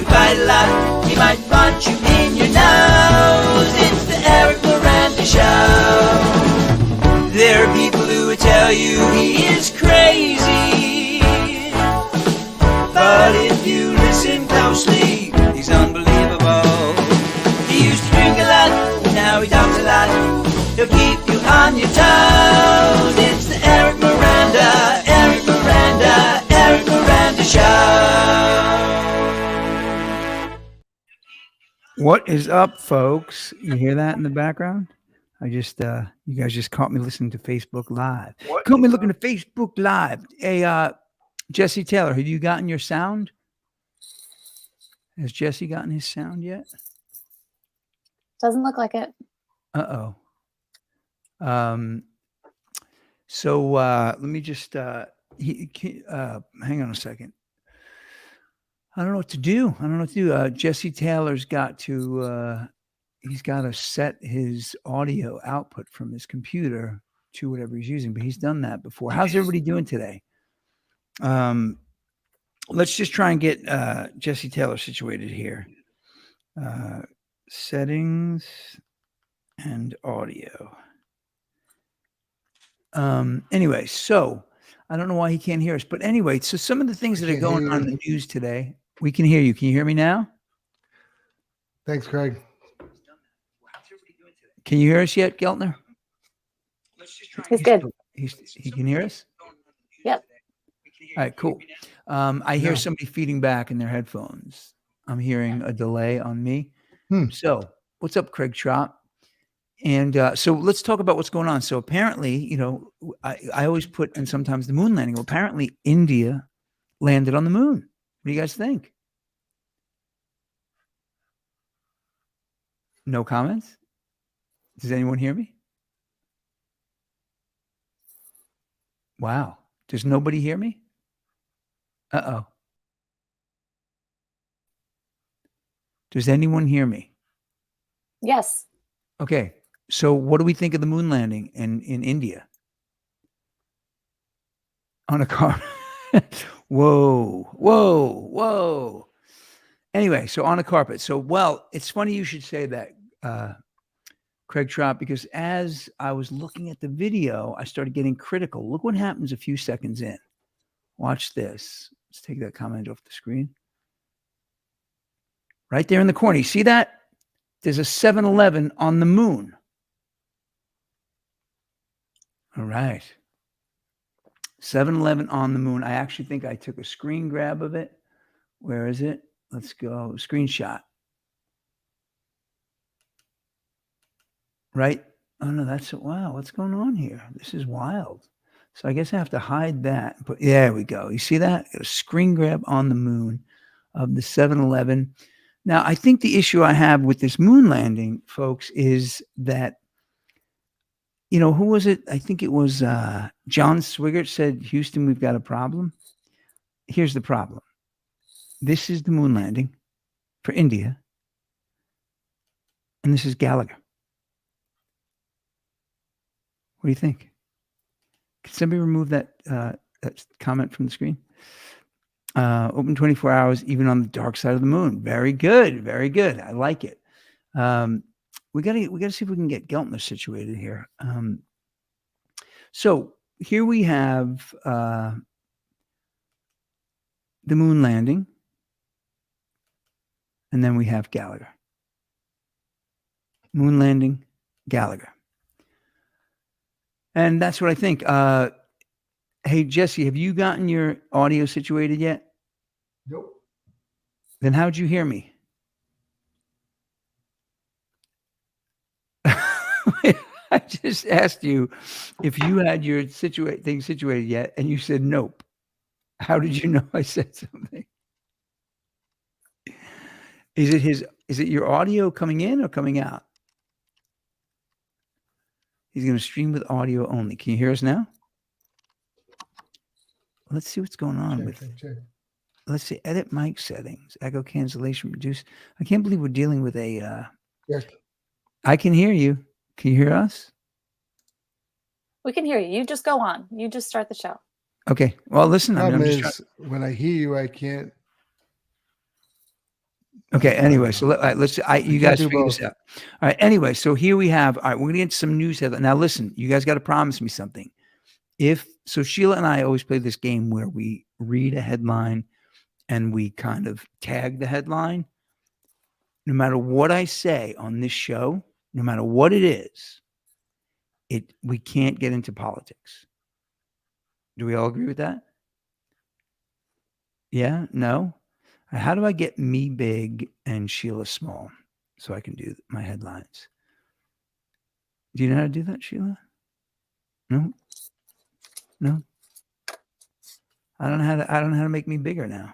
fight a lot, he might punch you in your nose. It's the Eric Miranda Show. There are people who would tell you he is crazy, but if you listen closely, he's unbelievable. He used to drink a lot, now he talks a lot. He'll keep you on your toes. It's the Eric Miranda Show. What is up, folks? You hear that in the background? I just, you guys just caught me listening to Facebook Live. Caught me looking at Facebook Live. Hey, Jesse Taylor, have you gotten your sound? Has Jesse gotten his sound yet? Doesn't look like it. Uh-oh. So let me just hang on a second. I don't know what to do. Jesse Taylor's got to he's got to set his audio output from his computer to whatever he's using, but he's done that before. How's everybody doing today? Let's just try and get Jesse Taylor situated here. Settings and audio. Anyway, so I don't know why he can't hear us, but anyway, so some of the things that are going on in the news today, we can hear you. Can you hear me now? Thanks, Craig. Can you hear us yet, Geltner? He's good. He can hear us? Yep. All right, cool. I hear somebody feeding back in their headphones. I'm hearing a delay on me. So what's up, Craig Trott? And so let's talk about what's going on. So apparently, you know, I always put, and sometimes the moon landing, well, apparently India landed on the moon. What do you guys think? No comments? Does anyone hear me? Wow. Does nobody hear me? Uh-oh. Does anyone hear me? Yes. Okay. So what do we think of the moon landing in India? On a car. Whoa. Anyway, so on a carpet. So, well, it's funny you should say that, Craig Trott, because as I was looking at the video, I started getting critical. Look what happens a few seconds in. Watch this. Let's take that comment off the screen. Right there in the corner. You see that? There's a 7-Eleven on the moon. All right. 7-Eleven on the moon. I actually think I took a screen grab of it. Where is it? Let's go. Screenshot. Right? Oh, no, that's it. Wow, what's going on here? This is wild. So I guess I have to hide that. But there we go. You see that? Got a screen grab on the moon of the 7-Eleven. Now, I think the issue I have with this moon landing, folks, is that, you know, who was it? I think it was John Swigert said, Houston, we've got a problem. Here's the problem. This is the moon landing for India. And this is Gallagher. What do you think? Can somebody remove that comment from the screen? Open 24 hours, even on the dark side of the moon. Very good. Very good. I like it. We gotta see if we can get Geltner situated here. So here we have the moon landing, and then we have Gallagher. Moon landing, Gallagher. And that's what I think. Hey, Jesse, have you gotten your audio situated yet? Nope. Then how'd you hear me? I just asked you if you had your thing situated yet, and you said nope. How did you know I said something? Is it your audio coming in or coming out? He's going to stream with audio only. Can you hear us now? Let's see what's going on check. Let's see, edit mic settings, echo cancellation, reduce. I can't believe we're dealing with a. Yes. I can hear you. Can you hear us? We can hear you. You just go on. You just start the show. Okay. Well, listen. The problem is when I hear you, I can't Okay. Anyway, so let's. You guys do figure this both. out. All right. Anyway, so here we have. All right, we're gonna get some news headline. Now, listen, you guys got to promise me something. So Sheila and I always play this game where we read a headline and we kind of tag the headline. No matter what I say on this show, no matter what it is, we can't get into politics. Do we all agree with that? Yeah? No? How do I get me big and Sheila small so I can do my headlines? Do you know how to do that, Sheila? No? No? I don't know how to make me bigger now.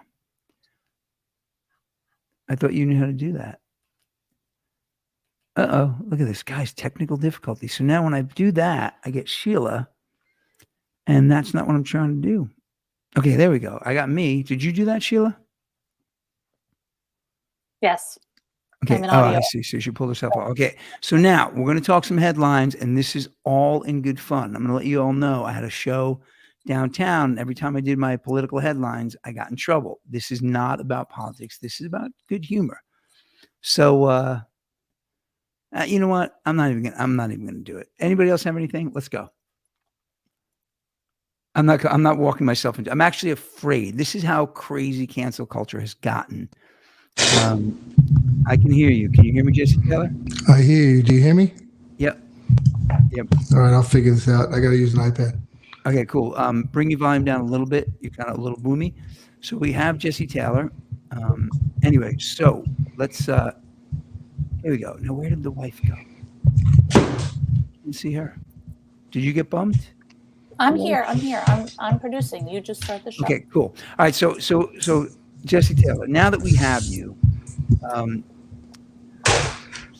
I thought you knew how to do that. Uh-oh, look at this, guys, technical difficulty. So now when I do that, I get Sheila, and that's not what I'm trying to do. Okay, there we go. I got me. Did you do that, Sheila? Yes. Okay. I'm in Oh, audio. I see. So she pulled herself off. Okay. So now we're going to talk some headlines, and this is all in good fun. I'm going to let you all know I had a show downtown. And every time I did my political headlines, I got in trouble. This is not about politics. This is about good humor. So, you know what? I'm not even going to do it. Anybody else have anything? Let's go. I'm not walking myself into. I'm actually afraid. This is how crazy cancel culture has gotten. I can hear you. Can you hear me, Jesse Taylor? I hear you. Do you hear me? Yep. Yep. All right, I'll figure this out. I got to use an iPad. Okay, cool. Bring your volume down a little bit. You're kind of a little boomy. So we have Jesse Taylor. Anyway, so let's. Here we go. Now, where did the wife go? Didn't see her. Did you get bumped? I'm here. I'm producing. You just start the show. Okay, cool. All right. So Jesse Taylor. Now that we have you,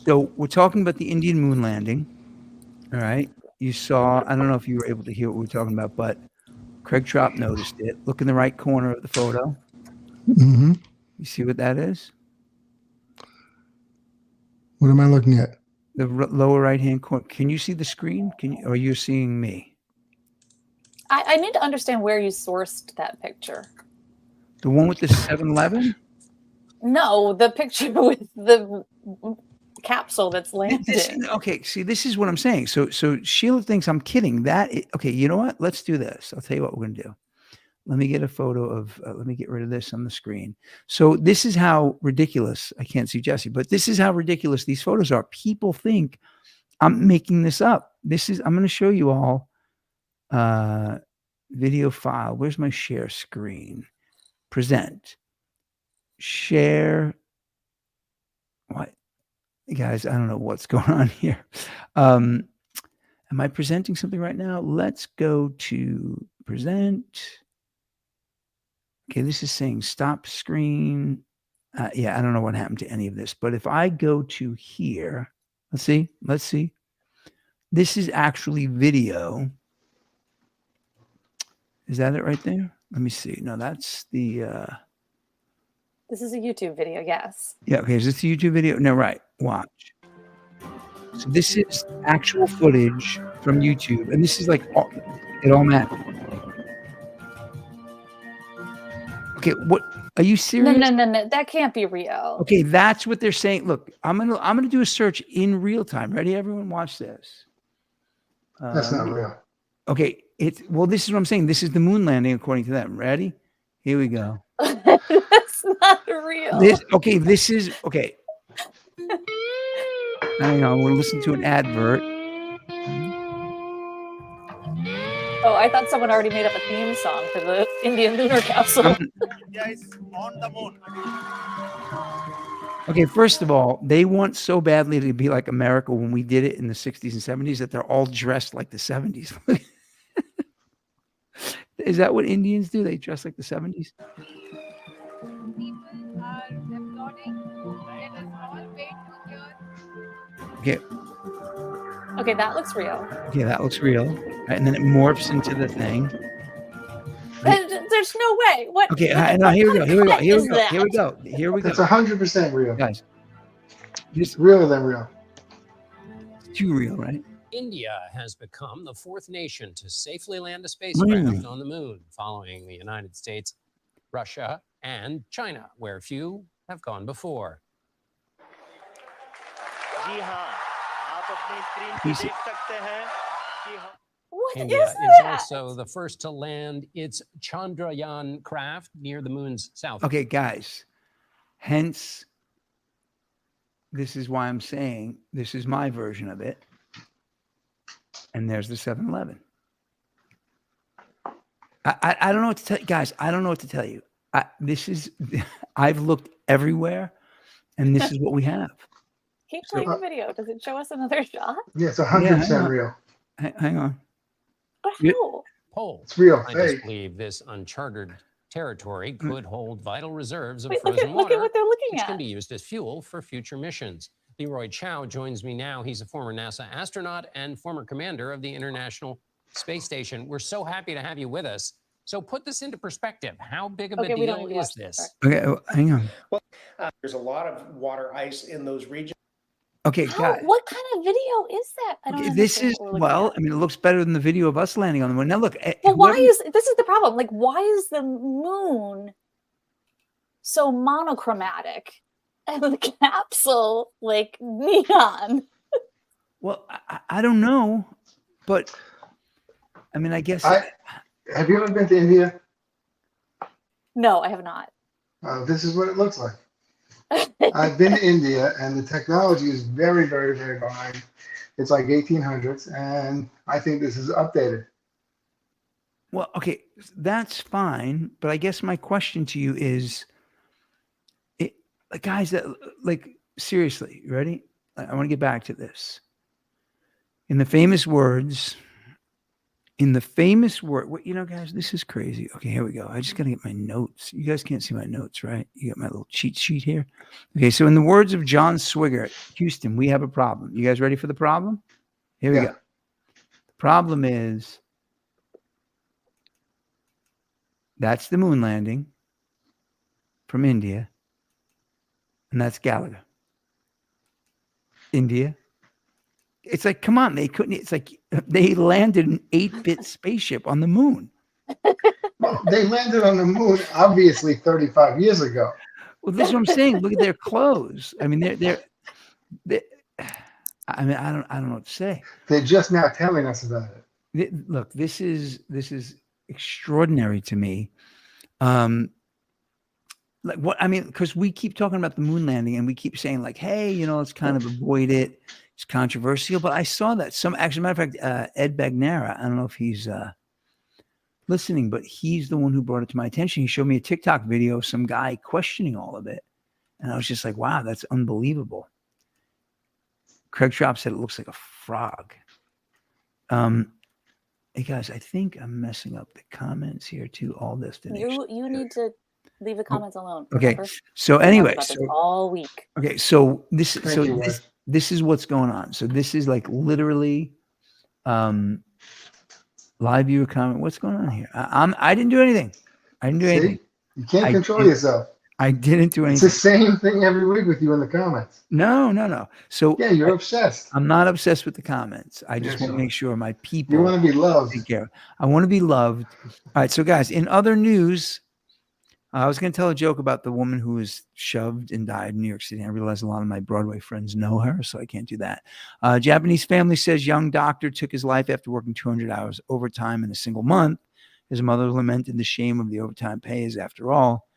so we're talking about the Indian moon landing. All right. You saw. I don't know if you were able to hear what we were talking about, but Craig Trop noticed it. Look in the right corner of the photo. Mm-hmm. You see what that is? What am I looking at? The lower right-hand corner. Can you see the screen? Or are you seeing me? I need to understand where you sourced that picture. The one with the 7-Eleven? No, the picture with the capsule that's landing. Okay, see, this is what I'm saying. So Sheila thinks I'm kidding. Okay, you know what? Let's do this. I'll tell you what we're going to do. Let me get a photo of, let me get rid of this on the screen. So this is how ridiculous, I can't see Jesse, but this is how ridiculous these photos are. People think I'm making this up. I'm going to show you all video file. Where's my share screen? Present. Share. What? Guys, I don't know what's going on here. Am I presenting something right now? Let's go to present. Okay, this is saying stop screen. Yeah, I don't know what happened to any of this, but if I go to here, let's see. This is actually video. Is that it right there? Let me see. No, that's the. This is a YouTube video, yes. Yeah, okay, is this the YouTube video? No, right. Watch. So this is actual footage from YouTube, and this is like it all matters. Okay, what are you serious? No, that can't be real. Okay, that's what they're saying. Look, I'm gonna do a search in real time. Ready, everyone? Watch this. That's not real. Okay, this is what I'm saying. This is the moon landing according to them. Ready? Here we go. That's not real. This is okay. Hang on, we'll listen to an advert. Oh, I thought someone already made up a theme song for the Indian lunar capsule. India is on the moon. Okay, first of all, they want so badly to be like America when we did it in the 60s and 70s that they're all dressed like the 70s. Is that what Indians do? They dress like the 70s? People are applauding in a small way to hear. Okay. Okay, that looks real. Okay, that looks real. Right, and then it morphs into the thing. There's no way. What? Okay, what here we go. Here we that? go. That's 100% real. Guys, It's realer than real. it's too real, right? India has become the fourth nation to safely land a spacecraft on the moon, following the United States, Russia, and China, where few have gone before. जी हाँ, आप अपनी screen पे He's- देख सकते हैं कि What is India is that? also the first to land its Chandrayaan craft near the moon's south. Okay, guys. Hence, this is why I'm saying this is my version of it. And there's the 7-Eleven. I don't know what to tell you, guys. I don't know what to tell you. I've looked everywhere, and this is what we have. Keep playing the video. Does it show us another shot? Yeah, it's Yeah, 100% hang on. real. Hang on. But Yeah. how? Polls It's real. scientists Fake. believe this uncharted territory could hold vital reserves of Wait, look frozen at water, what they're looking which at. can be used as fuel for future missions. Leroy Chow joins me now. He's a former NASA astronaut and former commander of the International Space Station. We're so happy to have you with us. So put this into perspective. How big of Okay, a we don't deal need to is watch this this? Okay, hang on. There's a lot of water ice in those regions. Okay, How? guys. What kind of video is that? I don't Okay, understand this is what we're looking at. I mean, it looks better than the video of us landing on the moon. Now, look. Well, why whoever- is this is the problem? Like, why is the moon so monochromatic and the capsule like neon? Well, I don't know, but I mean, I guess. Have you ever been to India? No, I have not. This is what it looks like. I've been to India, and the technology is very, very, very behind. It's like 1800s, and I think this is updated. Well, okay, that's fine, but I guess my question to you is, guys, that like seriously, you ready? I want to get back to this. In the famous words, you know, guys, this is crazy. Okay, here we go. I just got to get my notes. You guys can't see my notes, right? You got my little cheat sheet here. Okay, so in the words of John Swigert, Houston, we have a problem. You guys ready for the problem? Here we Yeah. go. The problem is that's the moon landing from India, and that's Gallagher. India. It's like, come on, they couldn't. It's like they landed an 8-bit spaceship on the moon. Well, they landed on the moon obviously 35 years ago. Well, this is what I'm saying. Look at their clothes. I mean, they're I mean, I don't know what to say. They're just now telling us about it. Look, this is extraordinary to me. Like what I mean, because we keep talking about the moon landing and we keep saying like, hey, you know, let's kind of avoid it. It's controversial, but I saw that matter of fact, Ed Bagnara, I don't know if he's listening, but he's the one who brought it to my attention. He showed me a TikTok video of some guy questioning all of it. And I was just like, wow, that's unbelievable. Craig Schraub said it looks like a frog. Hey guys, I think I'm messing up the comments here too. All destination. You need to leave the comments alone. Okay. Remember? So We talked anyway, about this all week. okay, so Thank you, Wes. this is what's going on. So this is like literally live viewer comment. What's going on here? I didn't do anything. I didn't do anything. See? You can't I control did- yourself. I didn't do It's anything. the same thing every week with you in the comments. No. So Yeah, you're obsessed. I'm not obsessed with the comments. I just Yes, want to you are. make sure my people You want to be loved. take care. I want to be loved. All right. So guys, in other news, I was going to tell a joke about the woman who was shoved and died in New York City. I realize a lot of my Broadway friends know her, so I can't do that. Japanese family says young doctor took his life after working 200 hours overtime in a single month. His mother lamented the shame of the overtime pay, as after all,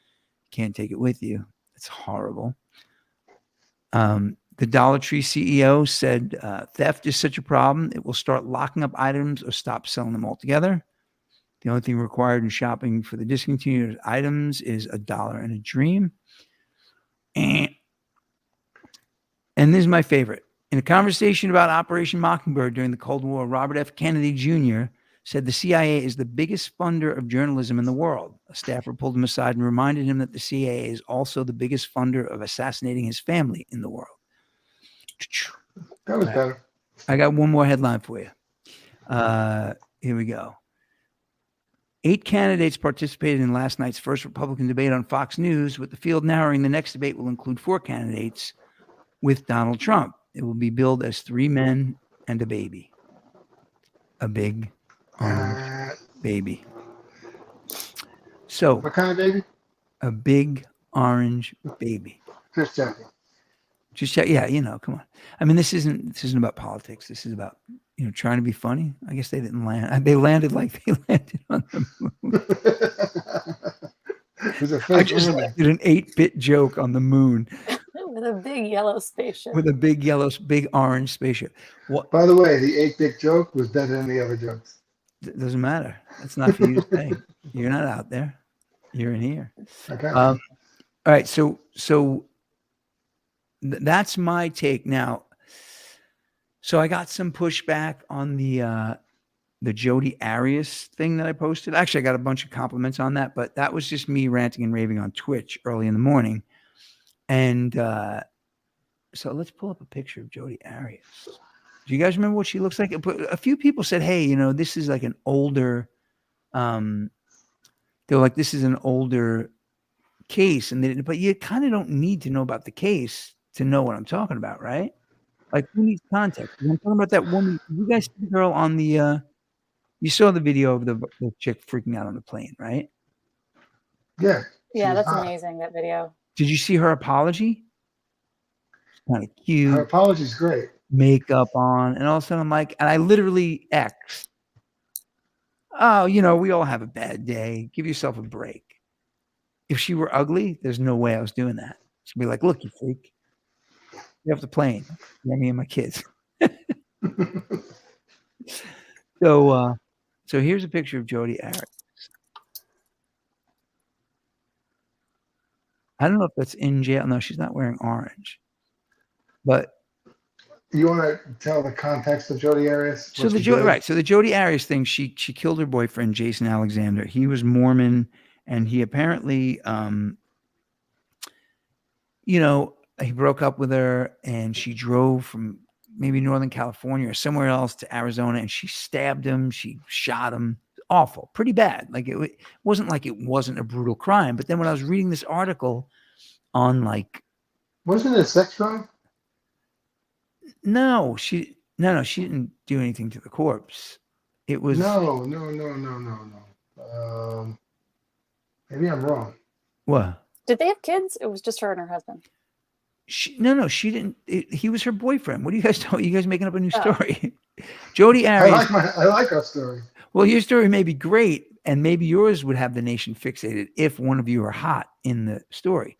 you can't take it with you. It's horrible. The Dollar Tree CEO said theft is such a problem, it will start locking up items or stop selling them altogether. The only thing required in shopping for the discontinued items is $1 and a dream. And this is my favorite. In a conversation about Operation Mockingbird during the Cold War, Robert F. Kennedy Jr. said the CIA is the biggest funder of journalism in the world. A staffer pulled him aside and reminded him that the CIA is also the biggest funder of assassinating his family in the world. That was better. I got one more headline for you. Here we go. 8 candidates participated in last night's first Republican debate on Fox News, with the field narrowing. The next debate will include 4 candidates with Donald Trump. It will be billed as 3 men and a baby. A big baby. So What kind of baby? a big orange baby. Just checking. Just yeah, come on. I mean, this isn't about politics. This is about trying to be funny. I guess they didn't land. They landed like they landed on the moon. It was a I fake just landing. did an 8-bit joke on the moon With a big yellow spaceship. with a big orange spaceship. What? By the way, the 8-bit joke was better than the other jokes. Doesn't matter. That's not for you to say. You're not out there. You're in here. Okay. All right. So that's my take now. So I got some pushback on the Jodi Arias thing that I posted. Actually, I got a bunch of compliments on that, but that was just me ranting and raving on Twitch early in the morning. And so let's pull up a picture of Jodi Arias. Do you guys remember what she looks like? A few people said, hey, this is like an older, they're like, this is an older case. But you kind of don't need to know about the case to know what I'm talking about, right? Like, who needs context? I'm talking about that woman. You guys see the girl on the, you saw the video of the chick freaking out on the plane, right? Yeah. Yeah, that's hot. amazing, that video. Did you see her apology? Kind of cute. Her apology's great. Makeup on, and all of a sudden I'm like, and I literally X. Oh, we all have a bad day. Give yourself a break. If she were ugly, there's no way I was doing that. She'd be like, look, you freak. You have the plane. Me and my kids. So here's a picture of Jodi Arias. I don't know if that's in jail. No, she's not wearing orange. But you want to tell the context of Jodi Arias? So the Jodi Arias thing, she killed her boyfriend, Jason Alexander. He was Mormon, and he apparently he broke up with her, and she drove from maybe Northern California or somewhere else to Arizona, and she stabbed him. She shot him. Awful, pretty bad. Like it wasn't like it wasn't a brutal crime. But then when I was reading this article on wasn't it a sex crime? No, she didn't do anything to the corpse. It was No. Maybe I'm wrong. What? Did they have kids? It was just her and her husband. She didn't. He was her boyfriend. What are you guys talking? You guys making up a new story? Jodi Arias. I like our story. Well, your story may be great, and maybe yours would have the nation fixated if one of you are hot in the story.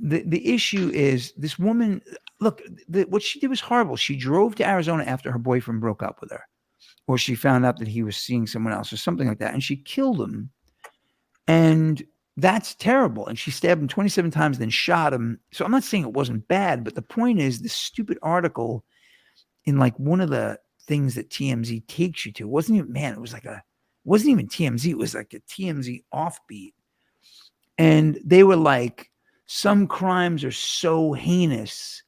The issue is this woman. Look, what she did was horrible. She drove to Arizona after her boyfriend broke up with her, or she found out that he was seeing someone else or something like that, and she killed him. And that's terrible. And she stabbed him 27 times, then shot him. So I'm not saying it wasn't bad, but the point is this stupid article in one of the things that TMZ takes you to wasn't even TMZ. It was like a TMZ offbeat. And they were like, some crimes are so heinous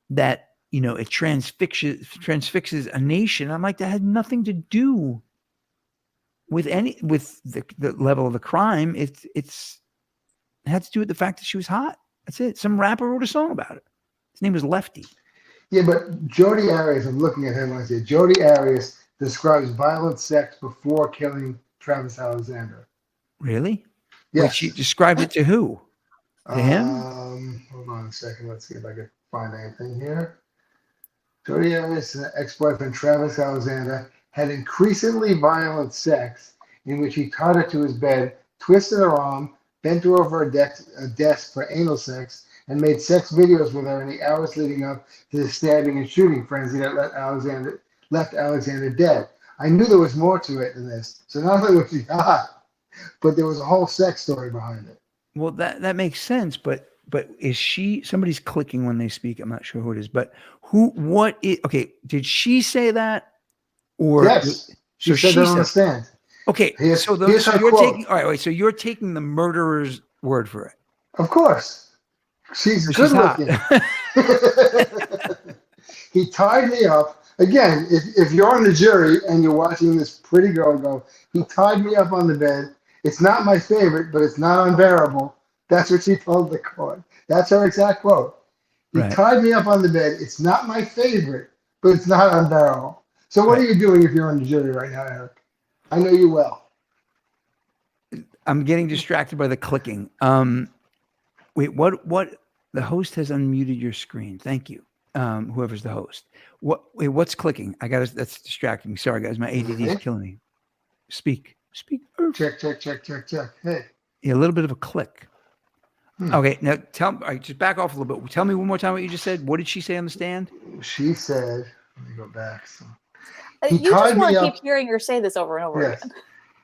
that, it transfixes a nation. I'm like, that had nothing to do with the level of the crime. It had to do with the fact that she was hot. That's it. Some rapper wrote a song about it. His name was Lefty. Yeah, but Jodi Arias, I'm looking at him and I say, Jodi Arias describes violent sex before killing Travis Alexander. Really? Yes. Wait, she described it to who? To him? Hold on a second. Let's see if I can find anything here. Jodi Arias and ex-boyfriend Travis Alexander had increasingly violent sex in which he tied her to his bed, twisted her arm, bent her over a desk for anal sex, and made sex videos with her in the hours leading up to the stabbing and shooting frenzy that left Alexander dead. I knew there was more to it than this. So not only was she hot, but there was a whole sex story behind it. Well, that makes sense, but is she? Somebody's clicking when they speak. I'm not sure who it is, but okay, did she say that? Or yes, she said that on the stand. Okay, here's so you're taking all right. Wait, so you're taking the murderer's word for it? Of course, she's good looking. He tied me up again. If you're on the jury and you're watching this pretty girl go, he tied me up on the bed. It's not my favorite, but it's not unbearable. That's what she told the court. That's her exact quote. He tied me up on the bed. It's not my favorite, but it's not unbearable. So what are you doing if you're on the jury right now, Eric? I know you well. I'm getting distracted by the clicking. Wait, what? The host has unmuted your screen. Thank you. Whoever's the host. Wait, what's clicking? That's distracting me. Sorry, guys. My ADD is killing me. Speak. Check. Hey. Yeah, a little bit of a click. Hmm. Okay, now all right, just back off a little bit. Tell me one more time what you just said. What did she say on the stand? She said, let me go back. So, You just tied want me to keep up. hearing her say this over and over Yes. again.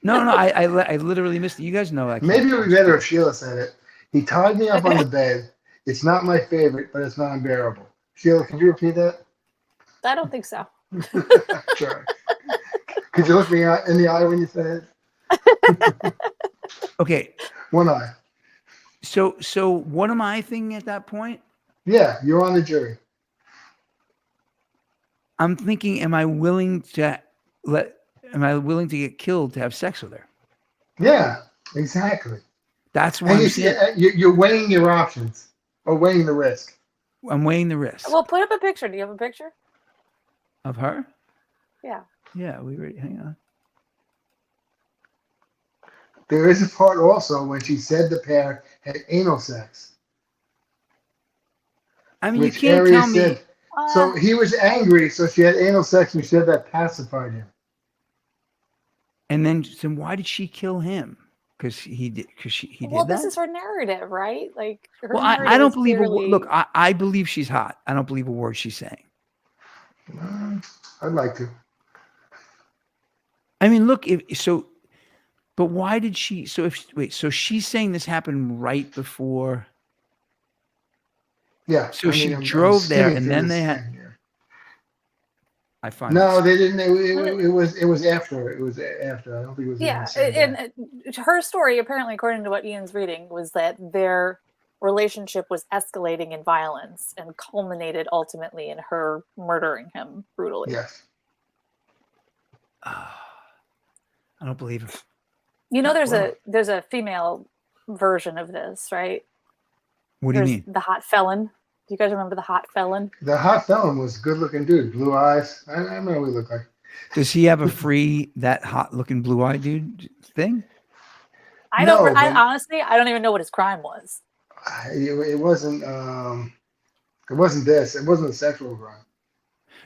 No, I literally missed it. You guys know I can't. Maybe it would be better if Sheila said it. He tied me up on the bed. It's not my favorite, but it's not unbearable. Sheila, can you repeat that? I don't think so. Sure. Could you look me in the eye when you say it? Okay. One eye. So what am I thinking at that point? Yeah, you're on the jury. I'm thinking, am I willing to get killed to have sex with her? Yeah, exactly. That's what And I'm you see, saying. you're weighing your options or weighing the risk. I'm weighing the risk. Well, put up a picture. Do you have a picture? Of her? Yeah. Yeah, we already. Hang on. There is a part also when she said the pair had anal sex. I mean, you Which can't Aries tell me. said. So he was angry, so she had anal sex, and she said that pacified him. And then why did she kill him? Because he did. Well, did this that. is her narrative, right? Like, her Well, narrative I don't is believe. clearly... Look, I believe she's hot. I don't believe a word she's saying. I'd like to. I mean, look, but why did she? So she's saying this happened right before. Yeah. So she drove there, and then they had. I find no, they didn't. It was after. It was after. I don't think it was. Yeah, and her story, apparently, according to what Ian's reading, was that their relationship was escalating in violence and culminated ultimately in her murdering him brutally. Yes. I don't believe it. You know, there's a female version of this, right? What do you mean? The Hot Felon. Do you guys remember the Hot Felon? The Hot Felon was a good-looking dude, blue eyes. I remember what he looked like. Does he have a free that hot-looking blue-eyed dude thing? Honestly, I don't even know what his crime was. It wasn't. It wasn't this. It wasn't a sexual crime.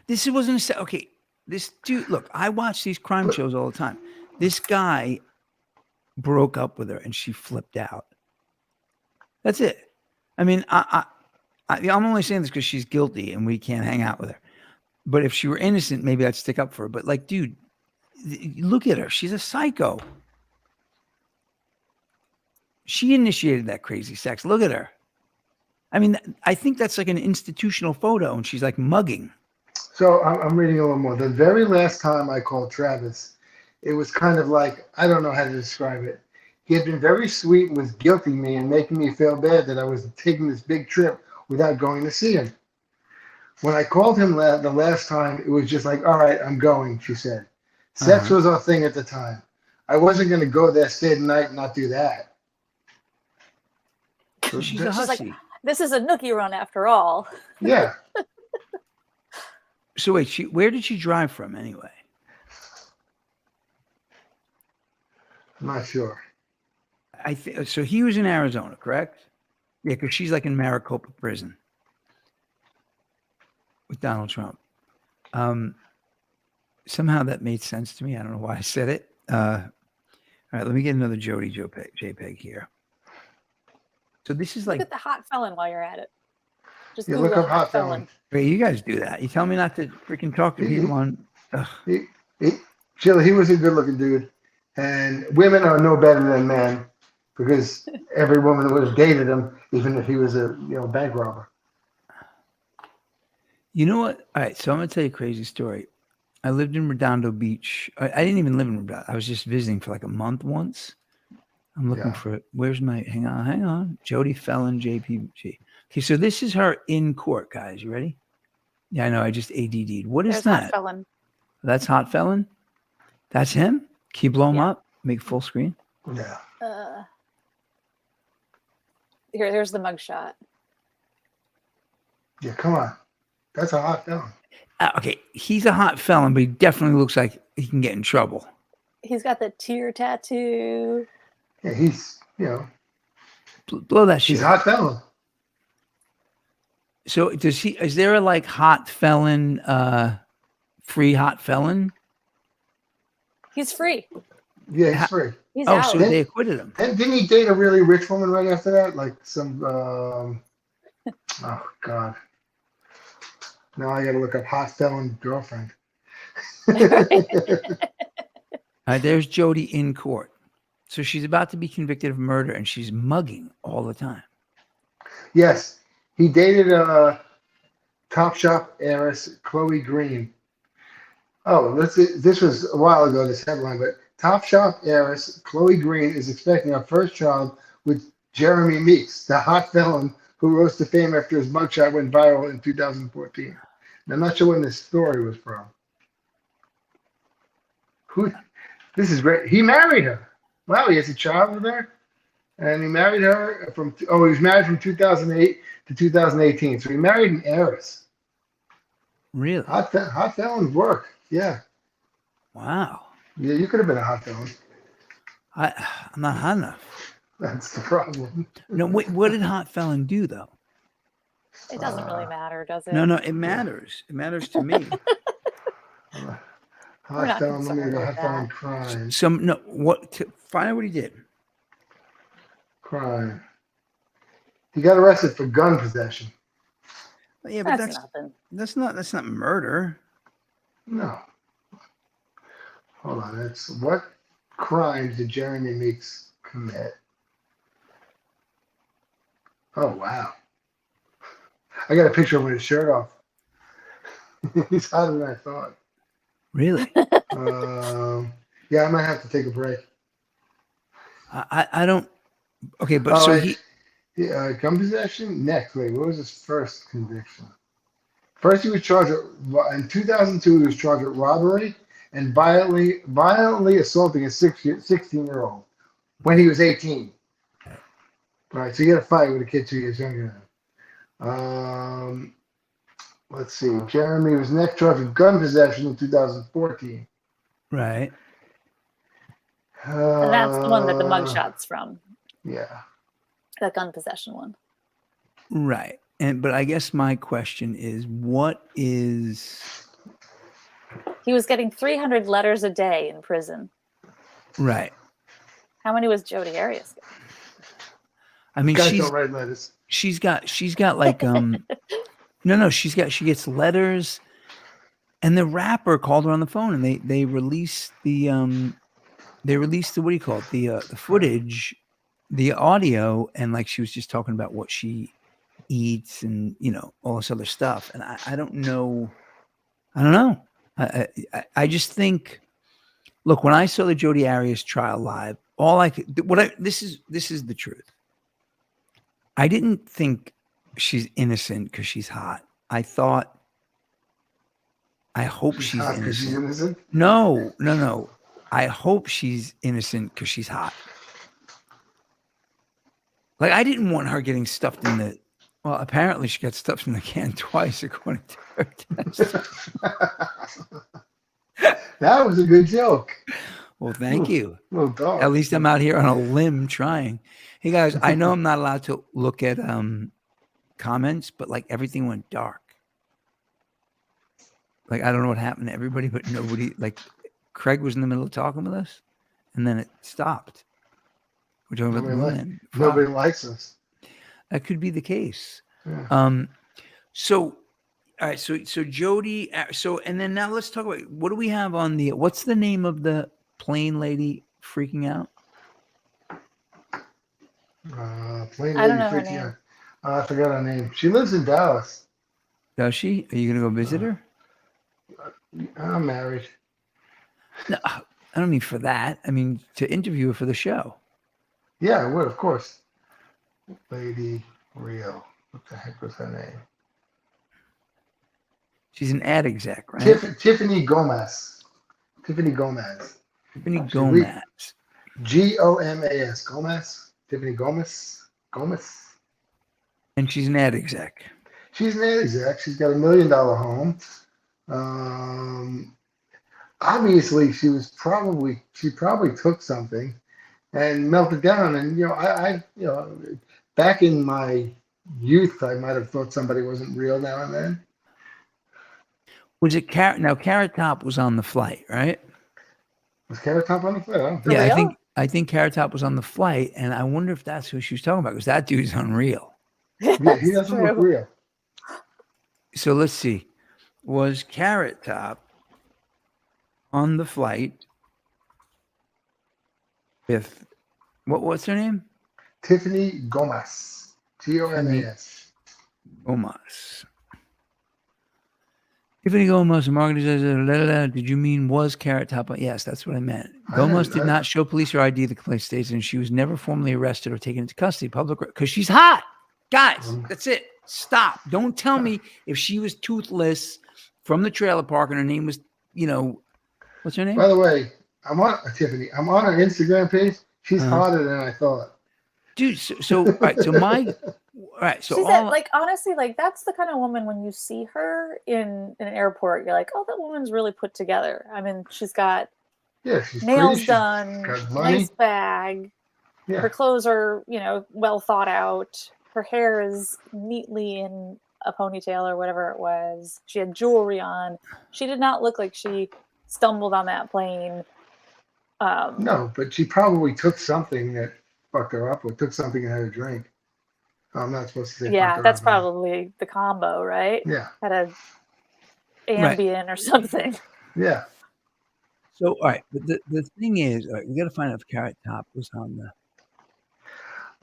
This wasn't a okay. This dude, look, I watch these crime shows all the time. This guy broke up with her and she flipped out. That's it. I mean, I'm only saying this because she's guilty and we can't hang out with her. But if she were innocent, maybe I'd stick up for her. But like, dude, look at her. She's a psycho. She initiated that crazy sex. Look at her. I mean, I think that's like an institutional photo and she's like mugging. So I'm reading a little more. The very last time I called Travis, it was kind of like, I don't know how to describe it. He had been very sweet and was guilting me and making me feel bad that I was taking this big trip without going to see him. When I called him the last time, it was just like, all right, I'm going, she said. Sex was our thing at the time. I wasn't going to go there, stay the night, and not do that. So she's a hussy. Like, this is a nookie run after all. Yeah. So wait, where did she drive from anyway? I'm not sure. I think so. He was in Arizona, correct? Yeah, because she's like in Maricopa prison with Donald Trump. Somehow that made sense to me. I don't know why I said it. All right, let me get another JPEG here. So this is like look at the Hot Felon while you're at it. Just you look up Hot Felon. Wait, you guys do that. You tell me not to freaking talk to people on. Sheila, he was a good-looking dude, and women are no better than men because every woman would have dated him, even if he was a bank robber. You know what? All right, so I'm gonna tell you a crazy story. I lived in Redondo Beach. I didn't even live in Redondo. I was just visiting for like a month once. I'm looking for it. Where's my? Hang on. Jody Felon, JPG. Okay, so this is her in court, guys. You ready? Yeah, I know. I just ADD'd. What is that? Hot Felon. That's Hot Felon. That's him. Can you blow him up? Make full screen. Yeah. Here's the mugshot. Yeah, come on. That's a hot felon. Okay, he's a hot felon, but he definitely looks like he can get in trouble. He's got the tear tattoo. Yeah, he's, Blow that She's shit. a hot felon. So is there a like hot felon, free hot felon? He's free. Yeah, he's free. He's Oh, out. so they acquitted him. And didn't he date a really rich woman right after that? Like some, oh God. Now I gotta look up hot felon girlfriend. All right, there's Jody in court. So she's about to be convicted of murder, and she's mugging all the time. Yes, he dated Top Shop heiress Chloe Green. Oh, this was a while ago, this headline, but Top Shop heiress Chloe Green is expecting her first child with Jeremy Meeks, the hot felon who rose to fame after his mugshot went viral in 2014. And I'm not sure when this story was from. This is great. He married her. Wow, he has a child with her. And he married her he was married from 2008 to 2018. So he married an heiress. Really? Hot felons work. Yeah. Wow. Yeah, you could have been a hot felon. I'm not hot enough. That's the problem. No, wait, what did hot felon do though? It doesn't really matter, does it? No, it matters. It matters to me. We're not Hot felon, let me concerned go. with Hot felon that. crime. Find out what he did. Crime. He got arrested for gun possession. Yeah, but That's nothing. that's not murder. No. Hold on. That's what crimes did Jeremy Meeks commit? Oh wow. I got a picture of him with his shirt off. He's hotter than I thought. Really? Yeah, I might have to take a break. I don't. Okay, but so he. Gun possession. Next, wait, what was his first conviction? First, he was charged in 2002. He was charged with robbery and violently assaulting a 16-year-old when he was 18. All right, so you got to fight with a kid 2 years younger than him. Let's see. Jeremy was next charged with gun possession in 2014. Right. And that's the one that the mugshot's from. Yeah. The gun possession one. Right. But I guess my question is, what is? He was getting 300 letters a day in prison. Right. How many was Jodi Arias getting? I mean, Guys don't write letters. she's got like she gets letters, and the rapper called her on the phone, and they released the what do you call it, the footage, the audio, and like she was just talking about what she eats and all this other stuff, and I don't know. I just think, look, when I saw the Jodi Arias trial live, this is the truth. I didn't think she's innocent because she's hot. I hope she's innocent. No. I hope she's innocent because she's hot. Like, I didn't want her getting stuffed in the. Well, apparently she got stuffed in the can twice, according to her test. That was a good joke. Well, thank you. Little dog. At least I'm out here on a limb trying. Hey guys, I know I'm not allowed to look at comments, but like everything went dark. Like, I don't know what happened to everybody, but nobody, like Craig was in the middle of talking with us, and then it stopped. We're talking about the moon. Nobody likes us. That could be the case. Yeah. So, all right. So Jodi. So, and then now let's talk about, what do we have on the? What's the name of the plane lady freaking out? Plain I don't lady know her freaking name. out. I forgot her name. She lives in Dallas. Does she? Are you gonna go visit her? I'm married. No, I don't mean for that. I mean to interview her for the show. Yeah, I would, of course. Lady Rio. What the heck was her name? She's an ad exec, right? Tiffany Gomez. Tiffany Gomez. Tiffany Gomez. Gomas. Gomez. Tiffany Gomez. And she's an ad exec. She's an ad exec. She's got $1 million home. Obviously, she probably took something and melted down. And back in my youth, I might have thought somebody wasn't real now and then. Was it Carrot? Now, Carrot Top was on the flight, right? Was Carrot Top on the flight? I don't For think. Yeah, real? I think Carrot Top was on the flight, and I wonder if that's who she was talking about, because that dude's unreal. Yeah, he That's doesn't look true. real. So let's see. Was Carrot Top on the flight with what's her name? Tiffany Gomez. Gomez. Gomez. Tiffany Gomez, marketing says, did you mean was Carrot Top? Yes, that's what I meant. Gomez did not show police her ID, the complaint states, and she was never formally arrested or taken into custody. Because she's hot. Guys, that's it. Stop. Don't tell me if she was toothless from the trailer park and her name was, what's her name? By the way, I'm on Tiffany. I'm on her Instagram page. She's hotter than I thought. Dude, so all right, so She's like, honestly, like that's the kind of woman when you see her in an airport, you're like, oh, that woman's really put together. I mean, she's got she's nails pretty, done, got money. nice bag. Yeah. Her clothes are, well thought out. Her hair is neatly in a ponytail or whatever it was. She had jewelry on. She did not look like she stumbled on that plane. No, but she probably took something that fucked her up, or took something and had a drink. I'm not supposed to say. Yeah, that's up, probably the combo, right? Yeah. Had a Ambien or something. Yeah. So, all right, but the thing is, all right, we got to find out if Carrot Top was on the.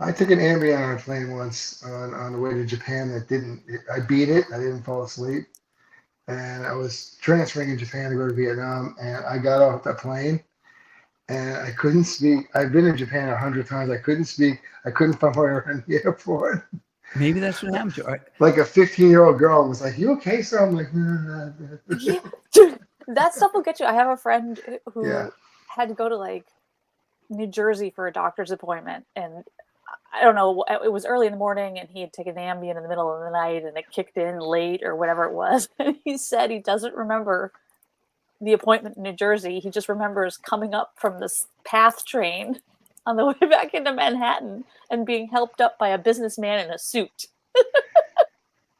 I took an Ambien on a plane once on the way to Japan. I beat it. I didn't fall asleep. And I was transferring in Japan to go to Vietnam. And I got off the plane and I couldn't speak. I've been in Japan 100 times. I couldn't speak. I couldn't find my way around the airport. Maybe that's what happened to her. All right. Like a 15-year-old girl was like, "You okay, sir?" I'm like, "No." Yeah. That stuff will get you. I have a friend who had to go to like New Jersey for a doctor's appointment, and I don't know, it was early in the morning and he had taken Ambien in the middle of the night and it kicked in late or whatever it was. And he said he doesn't remember the appointment in New Jersey. He just remembers coming up from this PATH train on the way back into Manhattan and being helped up by a businessman in a suit.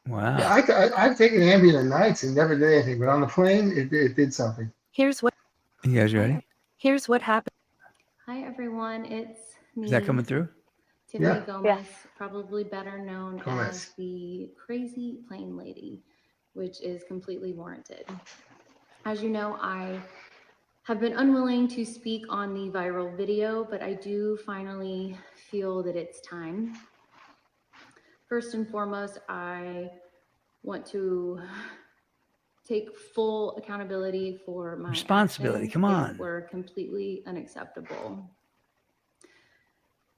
Wow. Yeah, I've taken Ambien at nights and never did anything, but on the plane, it did something. Here's what. You guys ready? Here's what happened. Hi everyone, it's me. Is that coming through? Tiffany Gomez, probably better known as the crazy plane lady, which is completely warranted. As you know, I have been unwilling to speak on the viral video, but I do finally feel that it's time. First and foremost, I want to take full accountability for my responsibility. actions. Come on. They were completely unacceptable.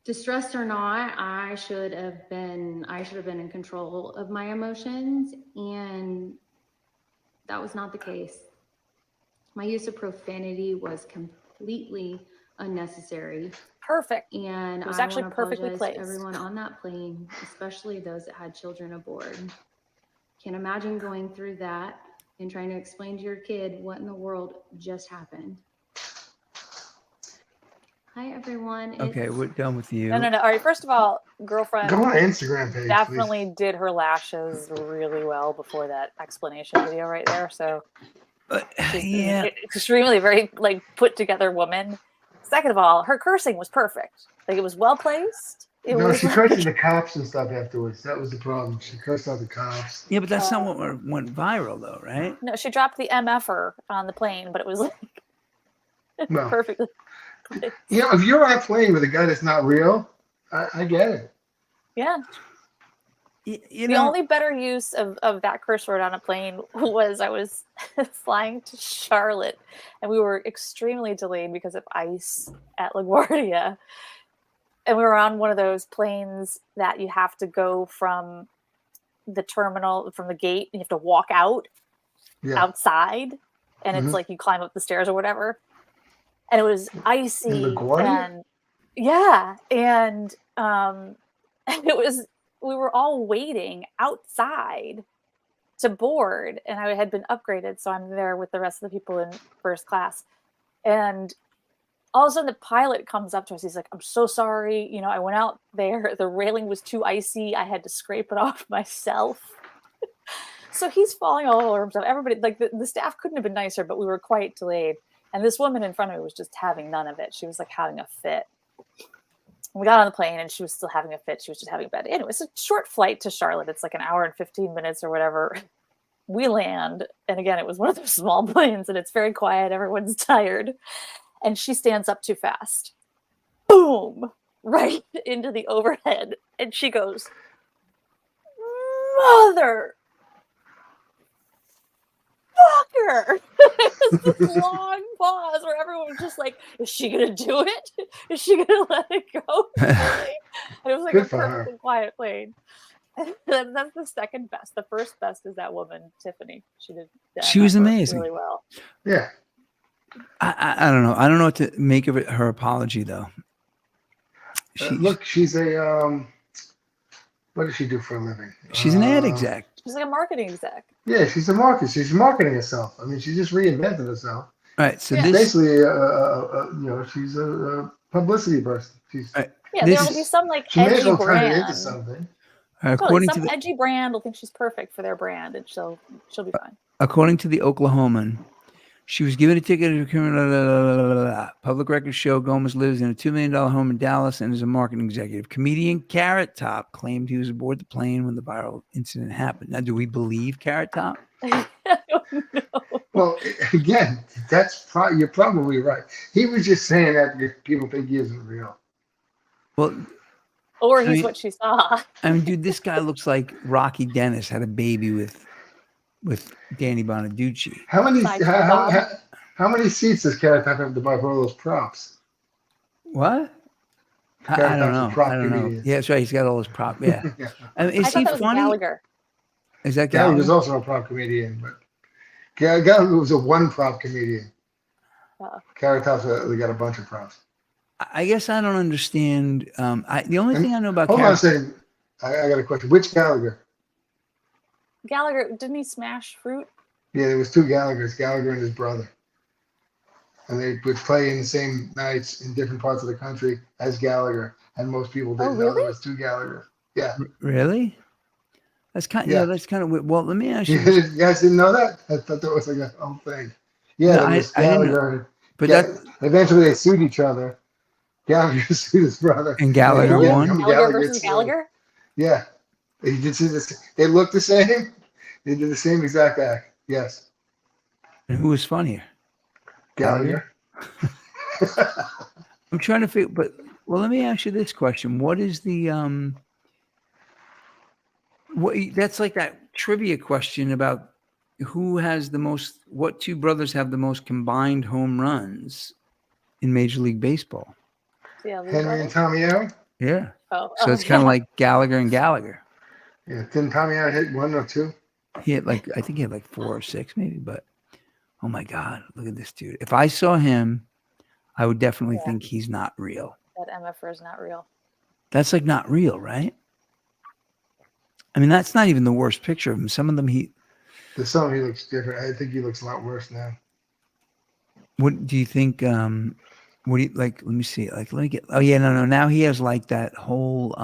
Distressed or not, I should have been in control of my emotions, and that was not the case. My use of profanity was completely unnecessary. Perfect. And it was I actually perfectly placed. Everyone on that plane, especially those that had children aboard. Can't imagine going through that and trying to explain to your kid what in the world just happened. Hi everyone. Okay, we're done with you. No. All right. First of all, girlfriend. Go on our Instagram page. Definitely please. did her lashes really well before that explanation video right there. So she's extremely very put together woman. Second of all, her cursing was perfect. Like it was well placed. She cursed at the cops and stuff afterwards. That was the problem. She cursed out the cops. Yeah, but that's not what went viral though, right? No, she dropped the MFer on the plane, but it was perfectly. If you're on a plane with a guy that's not real, I get it. Yeah. The only better use of that curse word on a plane was I was flying to Charlotte and we were extremely delayed because of ice at LaGuardia. And we were on one of those planes that you have to go from the terminal, from the gate, and you have to walk out outside. And it's like you climb up the stairs or whatever. And it was icy. And and it was, we were all waiting outside to board, and I had been upgraded, so I'm there with the rest of the people in first class. And all of a sudden the pilot comes up to us. He's like, I'm so sorry. You know, I went out there. The railing was too icy. I had to scrape it off myself. So he's falling all over himself. Everybody, like the staff couldn't have been nicer, but we were quite delayed. And this woman in front of me was just having none of it. She was like having a fit. We got on the plane and she was still having a fit. She was just having a bad. Anyway, it's a short flight to Charlotte. It's like an hour and 15 minutes or whatever. We land. And again, it was one of those small planes and it's very quiet. Everyone's tired. And she stands up too fast. Boom! Right into the overhead. And she goes, mother fucker! It's this long pause where everyone was just like, is she gonna do it? Is she gonna let it go? And it was like a perfectly quiet plane. And that's the second best. The first best is that woman, Tiffany. She was amazing. Really well. Yeah. I don't know. I don't know what to make of it, her apology though. Look, she's a what does she do for a living? She's an ad exec. She's like a marketing exec. Yeah, she's a marketer. She's marketing herself. I mean, she just reinvented herself. Right. So this basically, she's a publicity person. She's right. Yeah, there'll be some like edgy brand. Into something. According some to the edgy brand will think she's perfect for their brand, and she'll be fine. According to the Oklahoman, she was given a ticket to a criminal public records show. Gomez lives in a $2 million home in Dallas and is a marketing executive. Comedian Carrot Top claimed he was aboard the plane when the viral incident happened. Now, do we believe Carrot Top? I don't know. Well, again, you're probably right. He was just saying that because people think he isn't real. Well, or he's what she saw. I mean, dude, this guy looks like Rocky Dennis had a baby with Danny Bonaducci. How many seats does Carrot Top have to buy for all those props? What? I don't know. Yeah, that's right. He's got all his props. Yeah. Yeah. I mean, is he funny? Gallagher. Is that Gallagher? Gallagher's also a prop comedian, but Gallagher was a one prop comedian. Carrot Top's they got a bunch of props. I guess I don't understand. The only thing I know about hold on a second. I got a question. Which Gallagher? Gallagher, didn't he smash fruit? Yeah, there was two Gallaghers, Gallagher and his brother. And they would play in the same nights in different parts of the country as Gallagher. And most people didn't know there was two Gallaghers. Yeah. Really? That's kind of weird. Well, let me ask you. You guys didn't know that? I thought that was like a whole thing. Yeah, no, was Gallagher. But eventually they sued each other. Gallagher sued his brother. And Gallagher won? Gallagher versus Gallagher? Yeah. They did see this. They looked the same. They did the same exact act. Yes. And who was funnier? Gallagher. I'm trying to figure, but let me ask you this question. What is the that's like that trivia question about who has the most, what two brothers have the most combined home runs in Major League Baseball? Yeah, Henry and Tommy Allen? Yeah. So it's kind of like Gallagher and Gallagher. Yeah. Didn't Tommy Allen hit one or two? I think he had like 4 or 6 maybe, but oh my God, look at this dude. If I saw him, I would definitely think he's not real. That MFR is not real. That's like not real, right? I mean, that's not even the worst picture of him. Some of them there's some he looks different. I think he looks a lot worse now. What do you think? What do you like? Let me see. Like, let me get. Oh yeah, no. Now he has like that whole.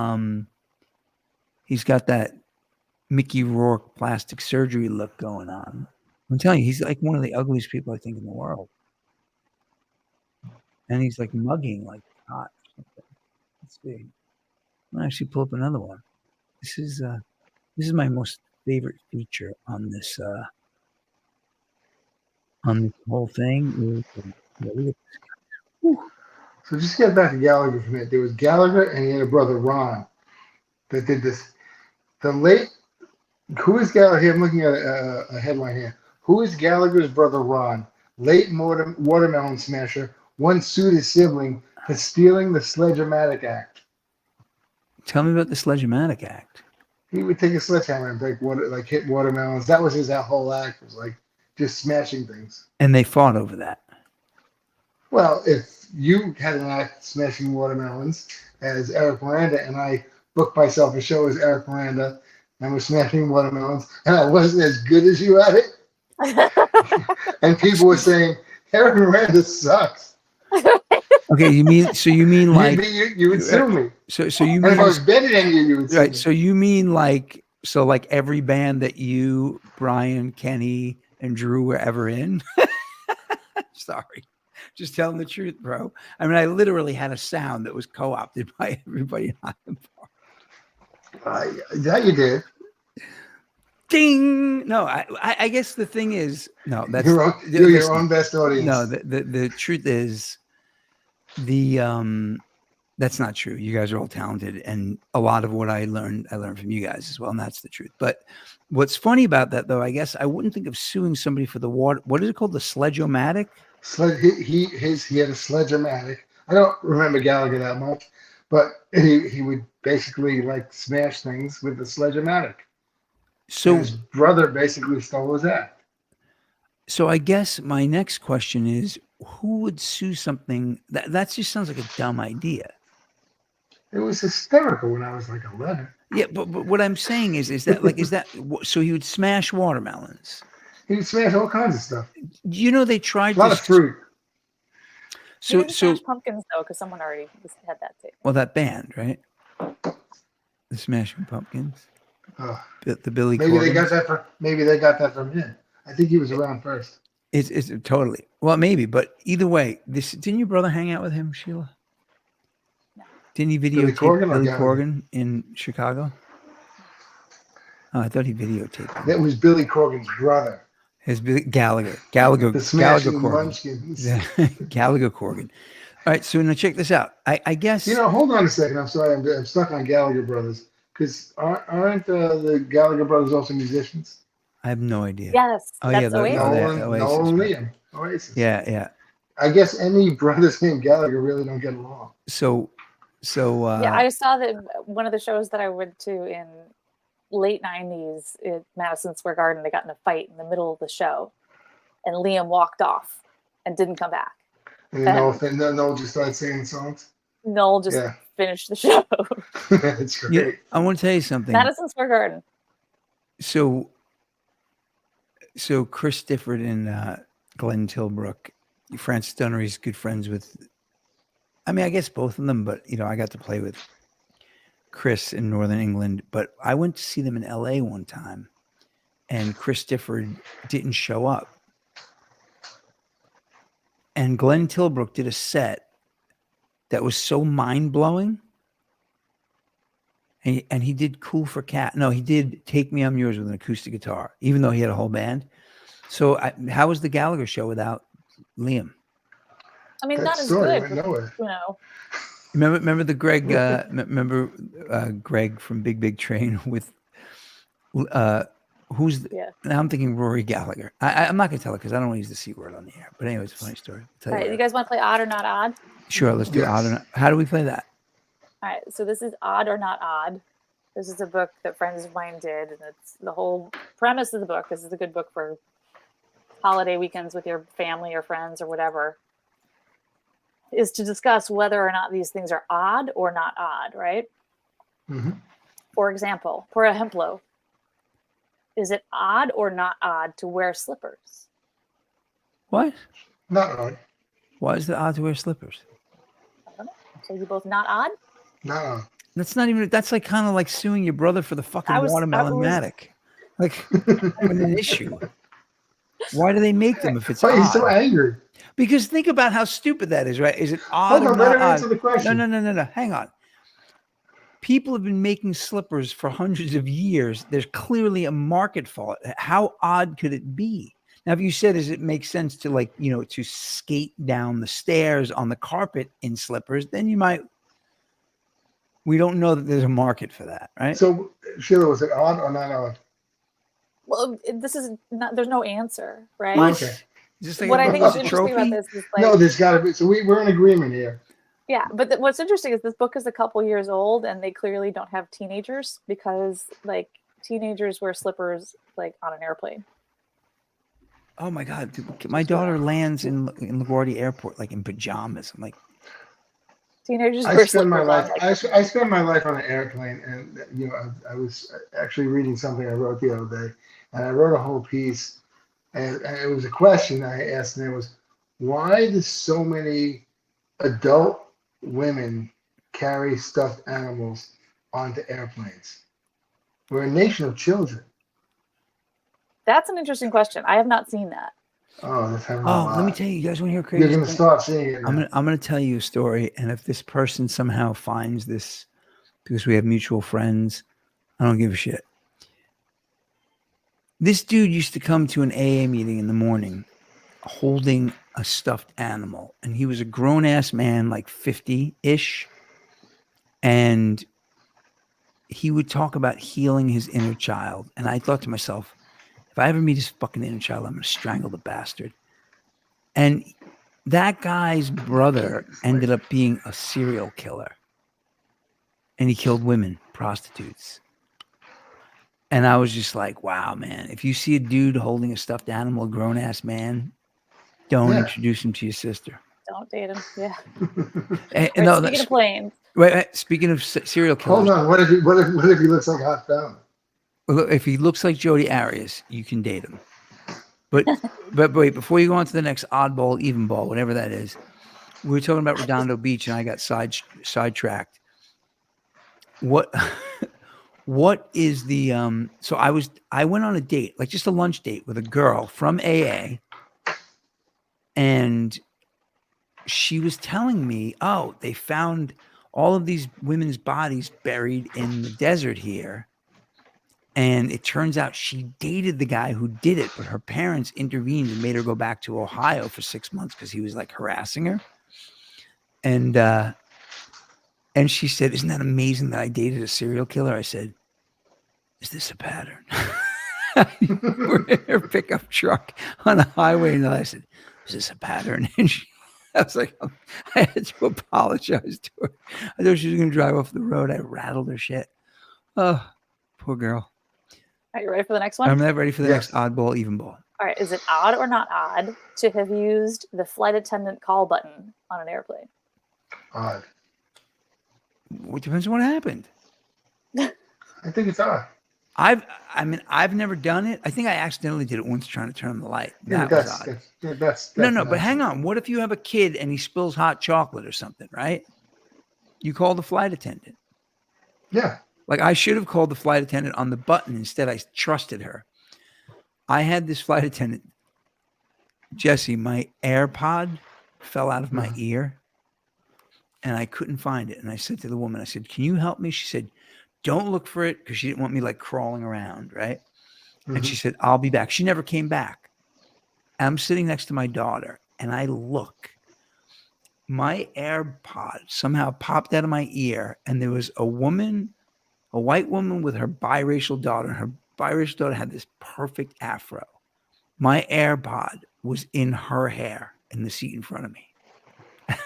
He's got that Mickey Rourke plastic surgery look going on. I'm telling you, he's like one of the ugliest people I think in the world. And he's like mugging like hot. Let's see. I'll actually pull up another one. This is my most favorite feature on this whole thing. Look at this guy. So just get back to Gallagher for a minute. There was Gallagher and he had a brother Ron that did this. Who is Gallagher? Here, I'm looking at a headline here. Who is Gallagher's brother Ron? Late watermelon smasher once sued his sibling for stealing the Sledge-O-Matic Act. Tell me about the Sledge-O-Matic Act. He would take a sledgehammer and hit watermelons. That was his whole act. It was like just smashing things. And they fought over that. Well, if you had an act smashing watermelons as Eric Miranda and I booked myself a show as Eric Miranda and was smashing watermelons and I wasn't as good as you at it, and people were saying, Eric Miranda sucks. Okay, you mean like you would sue me. so you And mean if I was better than you would sue right? me. So you mean like every band that you, Brian, Kenny, and Drew were ever in? Sorry, just telling the truth, bro. I mean, I literally had a sound that was co-opted by everybody in Highland Park. That you did. Ding! No, I guess the thing is, no, that's You're your own best audience. No, the truth is, that's not true. You guys are all talented, and a lot of what I learned from you guys as well, and that's the truth. But what's funny about that, though, I guess I wouldn't think of suing somebody for the water. What is it called? The Sledge-O-Matic? He had a Sledge-O-Matic. I don't remember Gallagher that much, but he would basically like smash things with the Sledge-O-Matic. So and his brother basically stole his act. So I guess my next question is, who would sue something that just sounds like a dumb idea? It was hysterical when I was like 11. Yeah, but what I'm saying is that so he would smash watermelons? He would smash all kinds of stuff. You know, they tried a lot of fruit. So smash pumpkins though, because someone already had that tape. Well, that band, right? The Smashing Pumpkins. The Billy. Maybe Corgans. they got that from him. I think he was around first. It's totally well, maybe, but either way, didn't your brother hang out with him, Sheila? No. Didn't he videotape Billy Corgan in Chicago? Oh, I thought he videotaped him. That was Billy Corgan's brother. His Gallagher. The Smashing Corgan. Munchkins. Gallagher Corgan. All right, so now check this out. I guess. Hold on a second. I'm sorry, I'm stuck on Gallagher brothers because aren't the Gallagher brothers also musicians? I have no idea. Yes. Oh yeah, Nolan Liam. Oasis. Yeah. I guess any brothers named Gallagher really don't get along. So. Yeah, I saw that one of the shows that I went to in late 90s at Madison Square Garden. They got in a fight in the middle of the show, and Liam walked off and didn't come back. And then Noel just started singing songs. Noel just finished the show. That's great. Yeah, I want to tell you something. Madison Square Garden. So Chris Difford and Glenn Tilbrook, Francis Dunnery's good friends with. I mean, I guess both of them, but I got to play with Chris in Northern England. But I went to see them in LA one time, and Chris Difford didn't show up. And Glenn Tilbrook did a set that was so mind-blowing. And he did Cool for Cat. No, he did Take Me, I'm Yours with an acoustic guitar, even though he had a whole band. So how was the Gallagher show without Liam? I mean, not as good. But, Remember the Greg? Greg from Big Big Train with who's? Now I'm thinking Rory Gallagher. I'm not gonna tell it because I don't want to use the C word on the air. But anyway, it's a funny story. All right, you guys want to play Odd or Not Odd? Sure, let's do Odd or Not. How do we play that? All right, so this is Odd or Not Odd. This is a book that friends of mine did, and it's the whole premise of the book. This is a good book for holiday weekends with your family or friends or whatever, is to discuss whether or not these things are odd or not odd, right? Mm-hmm. For example, por ejemplo, is it odd or not odd to wear slippers? What? Not odd. Why is it odd to wear slippers? I don't know. So you both not odd? No. That's not even. That's like kind of like suing your brother for the fucking watermelon-matic. Like an issue. Why do they make them if it's odd? He's so angry. Because think about how stupid that is, right? Is it odd or not let him odd? answer the question. No. Hang on. People have been making slippers for hundreds of years. There's clearly a market for it. How odd could it be? Now, if you said, does it make sense to to skate down the stairs on the carpet in slippers, then you might. We don't know that there's a market for that, right? So, Sheila, was it odd or not odd? Well, this is not. There's no answer, right? Okay. Just like what I think is interesting about this is no, there's got to be. So we're in agreement here. Yeah, but what's interesting is this book is a couple years old, and they clearly don't have teenagers because teenagers wear slippers on an airplane. Oh my God! My daughter lands in LaGuardia Airport in pajamas. I'm like, teenagers. I spend my life. I spend my life on an airplane, and I was actually reading something I wrote the other day, and I wrote a whole piece. And it was a question I asked, and it was, why do so many adult women carry stuffed animals onto airplanes? We're a nation of children. That's an interesting question. I have not seen that. Oh, that's happening a lot. Let me tell you, you guys want to hear a crazy You're going to thing? start seeing it now. I'm gonna tell you a story, and if this person somehow finds this because we have mutual friends, I don't give a shit. This dude used to come to an AA meeting in the morning holding a stuffed animal, and he was a grown-ass man, like 50-ish, and he would talk about healing his inner child. And I thought to myself, if I ever meet his fucking inner child, I'm going to strangle the bastard. And that guy's brother ended up being a serial killer. And he killed women, prostitutes. And I was just like, wow, man. If you see a dude holding a stuffed animal, a grown-ass man, don't introduce him to your sister. Don't date him. Yeah. No, speaking of planes. Wait, speaking of serial killers. Hold on. What if he looks like Hot Fountain? Well, if he looks like Jodi Arias, you can date him. But wait, before you go on to the next oddball, even ball, whatever that is, we were talking about Redondo Beach, and I got sidetracked. What is the so I went on a date, like just a lunch date with a girl from AA, and she was telling me, oh, they found all of these women's bodies buried in the desert here. And it turns out she dated the guy who did it, but her parents intervened and made her go back to Ohio for 6 months because he was like harassing her. And she said, isn't that amazing that I dated a serial killer? I said, is this a pattern? We're in her pickup truck on a highway. And I said, is this a pattern? And I was like, I had to apologize to her. I thought she was going to drive off the road. I rattled her shit. Oh, poor girl. Are you ready for the next one? I'm not ready for the next oddball, even ball. All right. Is it odd or not odd to have used the flight attendant call button on an airplane? Odd. It depends on what happened. I think it's odd. I've never done it. I think I accidentally did it once trying to turn on the light. That was odd. That's no, but hang on. What if you have a kid and he spills hot chocolate or something, right? You call the flight attendant. Yeah. Like I should have called the flight attendant on the button. Instead, I trusted her. I had this flight attendant, Jesse, my AirPod fell out of my ear and I couldn't find it. And I said to the woman, I said, can you help me? She said, don't look for it, because she didn't want me like crawling around, right? And she said, I'll be back. She never came back. I'm sitting next to my daughter and I look. My AirPod somehow popped out of my ear and there was a woman, a white woman with her biracial daughter. Her biracial daughter had this perfect afro. My AirPod was in her hair in the seat in front of me.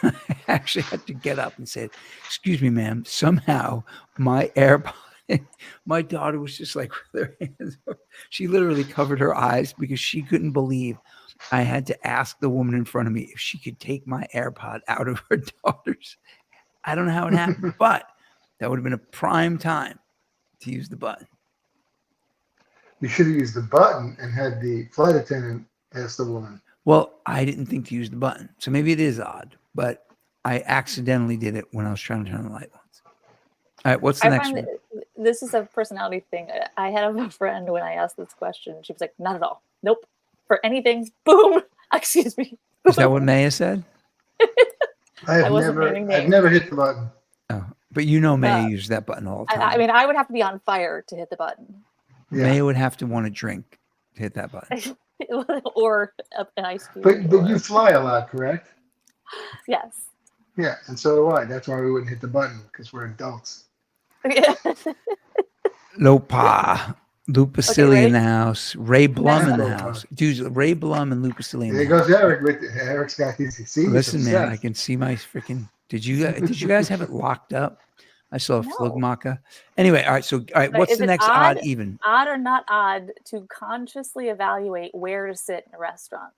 I actually had to get up and say, excuse me, ma'am, somehow my AirPod, my daughter was just like with her hands. She literally covered her eyes because she couldn't believe I had to ask the woman in front of me if she could take my AirPod out of her daughter's. I don't know how it happened, but that would have been a prime time to use the button. You should have used the button and had the flight attendant ask the woman. Well, I didn't think to use the button. So maybe it is odd, but I accidentally did it when I was trying to turn the light on. All right, what's the next one? This is a personality thing. I had a friend when I asked this question. She was like, not at all. Nope. For anything, boom. Excuse me. Boom. Is that what Maya said? I've never hit the button. Oh, but you know Maya uses that button all the time. I mean, I would have to be on fire to hit the button. Yeah. Maya would have to want to drink to hit that button. Or an ice cube. But you fly a lot, correct? Yes. Yeah, and so do I. That's why we wouldn't hit the button, because we're adults. Lopa. Lupacilli in the house. Ray Blum in the house. Dude, Ray Blum and Lupacilli in the house. There goes Eric. Eric's got his seat. Listen, man, I can see my freaking... Did you guys have it locked up? I saw a Flugmacher. Anyway, all right, what's the next odd even? Odd or not odd to consciously evaluate where to sit in a restaurant?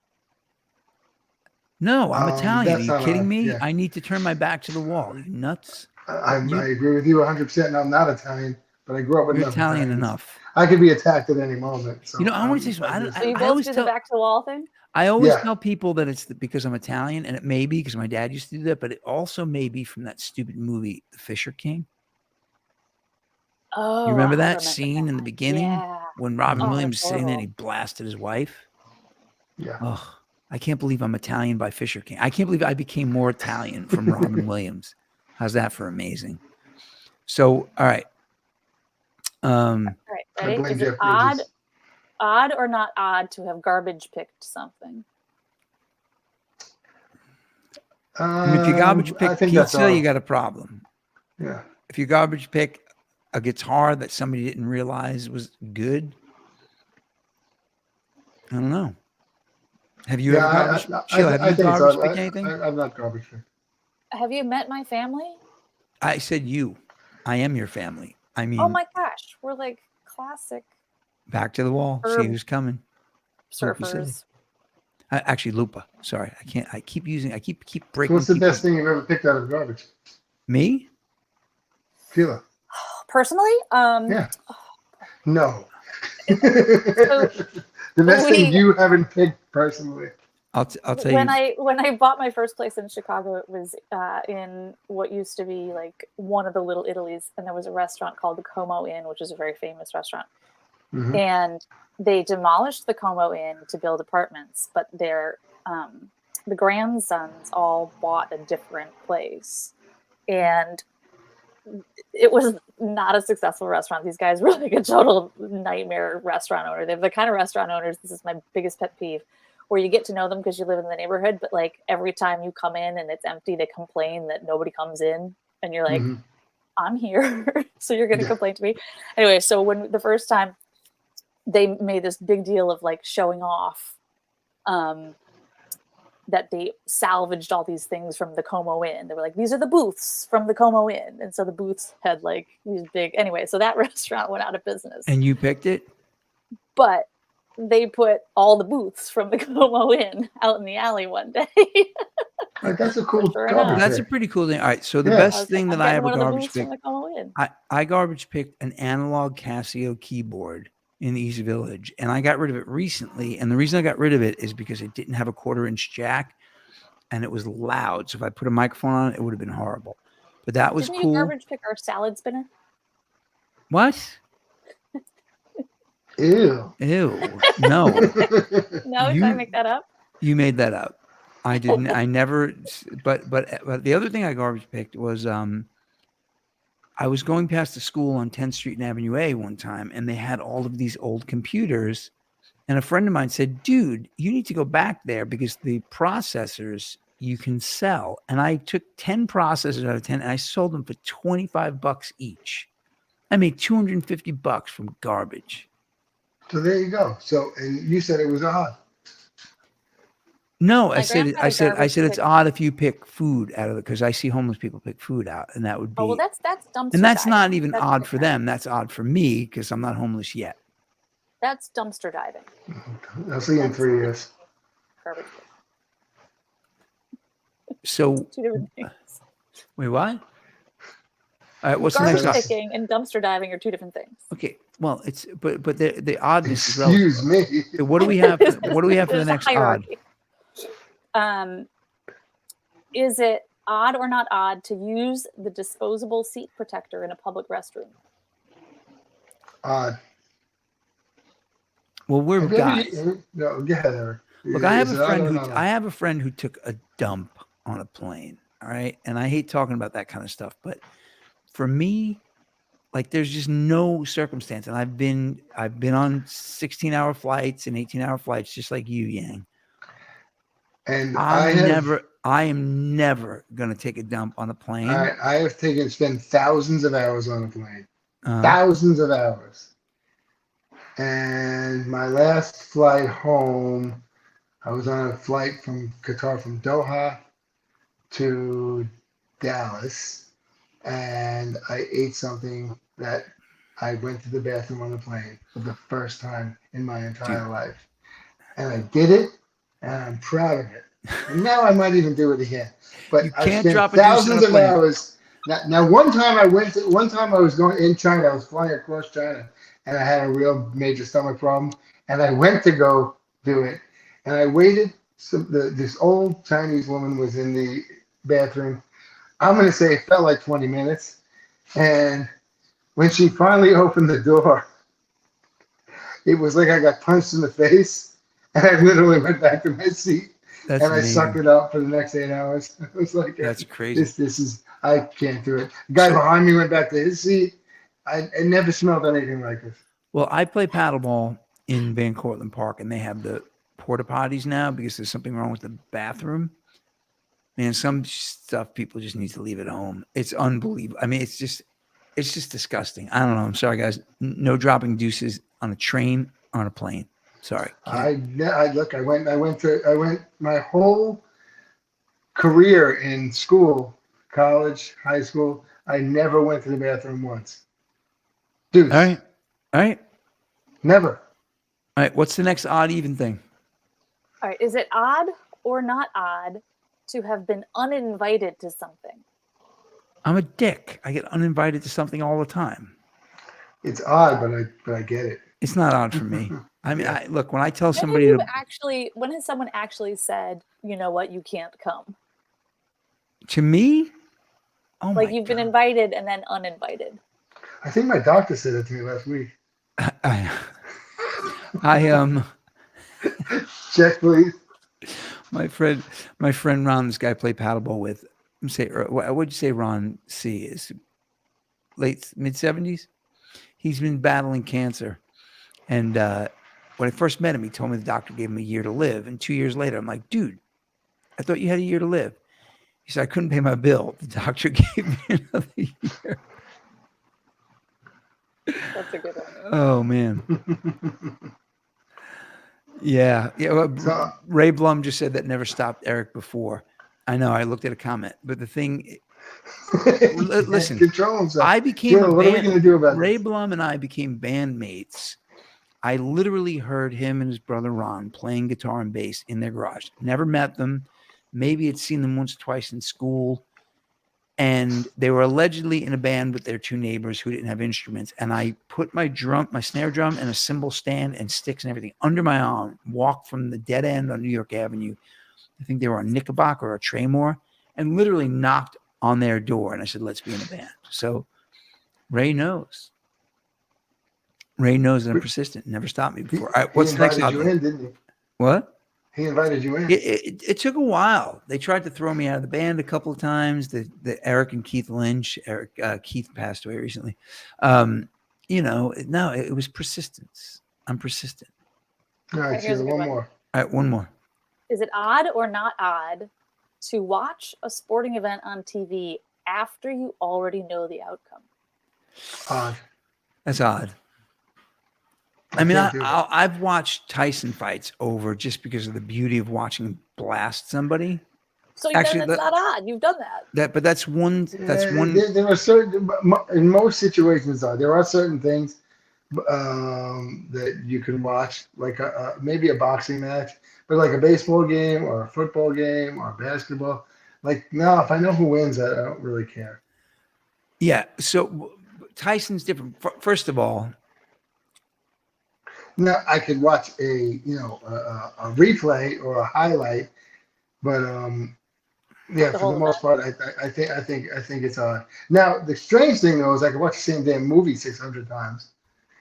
No, I'm Italian. Are you kidding me? Yeah. I need to turn my back to the wall. You nuts? I agree with you 100%, and I'm not Italian, but I grew up with You're Italian enough. I could be attacked at any moment. So, I want to say something. So you I both always do tell the back to the wall thing? I always Yeah. tell people that it's because I'm Italian, and it may be because my dad used to do that, but it also may be from that stupid movie, The Fisher King. Oh, You remember I that scene in the beginning Yeah. when Robin Oh, Williams that's was sitting there and he horrible. blasted his wife? Yeah. Oh, I can't believe I'm Italian by Fisher King. I can't believe I became more Italian from Robin Williams. How's that for amazing? So, all right. All right, I ready? blame Is it Jeff Bridges. odd or not odd to have garbage picked something? I mean, if you garbage I pick think that's pizza, you all. got a problem. Yeah. If you garbage pick a guitar that somebody didn't realize was good, I don't know. Have you ever garbage? Sheila, have I you think garbage so. picked anything? I'm not garbage picked. Have you met my family? I said you. I am your family. I mean, Oh my gosh, we're like classic back to the wall. See Herb who's coming. Lupa City. surfers. Actually, Lupa. Sorry, I can't. I keep So breaking. what's the people. best thing you've ever picked out of garbage? Me? Sheila. Personally, Yeah. No. So The best thing you haven't picked personally. I'll tell when you. when I bought my first place in Chicago, it was in what used to be like one of the Little Italies, and there was a restaurant called the Como Inn, which is a very famous restaurant. Mhm. And they demolished the Como Inn to build apartments, but their the grandsons all bought a different place, and it was not a successful restaurant. These guys were like a total nightmare restaurant owner. They're the kind of restaurant owners, this is my biggest pet peeve, where you get to know them because you live in the neighborhood, but like every time you come in and it's empty, they complain that nobody comes in, and you're like, I'm here, so you're going to complain to me. Anyway, so when the first time they made this big deal of like showing off that they salvaged all these things from the Como Inn. They were like, these are the booths from the Como Inn. And so the booths had like these big, anyway, so that restaurant went out of business. And you picked it? But they put all the booths from the Como Inn out in the alley one day. Like, that's a cool Sure garbage enough. That's a pick. pretty cool thing. All right, so the Yeah. best thing that I ever one of the garbage booths from picked, the Como Inn. I garbage picked an analog Casio keyboard in the East Village, and I got rid of it recently. And the reason I got rid of it is because it didn't have a 1/4-inch jack, and it was loud. So if I put a microphone on it, it would have been horrible. But that was Didn't cool. you garbage pick our salad spinner? What? Ew. Ew. No. No, did I make that up? You made that up. I didn't. I never. But the other thing I garbage picked was I was going past the school on 10th Street and Avenue A one time, and they had all of these old computers. And a friend of mine said, "Dude, you need to go back there because the processors you can sell." And I took 10 processors out of 10, and I sold them for $25 each. I made $250 from garbage. So there you go. So, and you said it was odd. No, My I said grandfather it's garbage odd if you pick food out of it, because I see homeless people pick food out, and that would be. Oh, well, that's dumpster and that's diving. not even That's odd for different. them. That's odd for me because I'm not homeless yet. That's dumpster diving. I'll see you in 3 years. Garbage. So Two different things. wait, what? All right, what's the Garbage next? picking and dumpster diving are two different things. Okay, well, it's but the oddness is relative. Excuse me. So what do we have? What do we have for the There's a next odd? hierarchy. Is it odd or not odd to use the disposable seat protector in a public restroom? Odd. Well, we're Have you ever- guys. No, go ahead, Eric. Look, I have Is a it odd friend or who not odd? I have a friend who took a dump on a plane. All right, and I hate talking about that kind of stuff, but for me, like, there's just no circumstance. And I've been on 16-hour flights and 18-hour flights, just like you, Yang. And I am never going to take a dump on a plane. I have spent thousands of hours on a plane. Uh, Thousands of hours. And my last flight home, I was on a flight from Qatar, from Doha to Dallas, and I ate something that I went to the bathroom on the plane for the first time in my entire life. And I did it, and I'm proud of it. And now I might even do it again. But You I can't spent drop a deuce on a thousands of plane. hours. Now, one time I was going in China. I was flying across China, and I had a real major stomach problem. And I went to go do it, and I waited. So this old Chinese woman was in the bathroom. I'm going to say it felt like 20 minutes. And when she finally opened the door, it was like I got punched in the face, and I literally went back to my seat. That's and I amazing. sucked it up for the next 8 hours. It was like, That's crazy. This is, I can't do it. The guy behind me went back to his seat. I never smelled anything like this. Well, I play paddleball in Van Cortlandt Park, and they have the porta potties now because there's something wrong with the bathroom. Man, some stuff people just need to leave at home. It's unbelievable. I mean, it's just disgusting. I don't know. I'm sorry, guys. No dropping deuces on a train or on a plane. Sorry. I went my whole career in school, college, high school. I never went to the bathroom once. Dude. All right. Never. All right. What's the next odd even thing? All right. Is it odd or not odd to have been uninvited to something? I'm a dick. I get uninvited to something all the time. It's odd, but I get it. It's not odd for me. I mean, look, when I tell somebody when has someone actually said, you know what, you can't come? To me? Oh like you've been invited and then uninvited. I think my doctor said that to me last week. Check, please. My friend Ron, this guy I play paddleball with. What'd you say Ron C is? Mid-70s? He's been battling cancer. And when I first met him, he told me the doctor gave him a year to live. And 2 years later, I'm like, dude, I thought you had a year to live. He said, I couldn't pay my bill. The doctor gave me another year. That's a good one. Oh, man. Yeah. Well, Ray Blum just said that never stopped Eric before. I know. I looked at a comment. But the thing, listen, I became what are we going to do about Ray this? Blum and I became bandmates. I literally heard him and his brother Ron playing guitar and bass in their garage. Never met them. Maybe had seen them once or twice in school. And they were allegedly in a band with their two neighbors who didn't have instruments. And I put my snare drum and a cymbal stand and sticks and everything under my arm, walked from the dead end on New York Avenue. I think they were on Knickerbocker or Traymore, and literally knocked on their door. And I said, let's be in a band. So Ray knows. Ray knows that I'm persistent. Never stopped me before. All right, what's the next? He invited you in, didn't he? What? He invited you in. It took a while. They tried to throw me out of the band a couple of times. The Eric and Keith Lynch. Keith passed away recently. It was persistence. I'm persistent. All right, Here's one more. All right, one more. Is it odd or not odd to watch a sporting event on TV after you already know the outcome? Odd. That's odd. I mean, I've watched Tyson fights over just because of the beauty of watching him blast somebody. So that's not odd. You've done that. But that's one. That's one. There are certain, in most situations, there are certain things that you can watch, like maybe a boxing match, but like a baseball game or a football game or basketball. Like, no, if I know who wins, I don't really care. Yeah. So Tyson's different. First of all. Now I could watch a replay or a highlight, but for the most part, I think it's odd. Now the strange thing though is I could watch the same damn movie 600 times,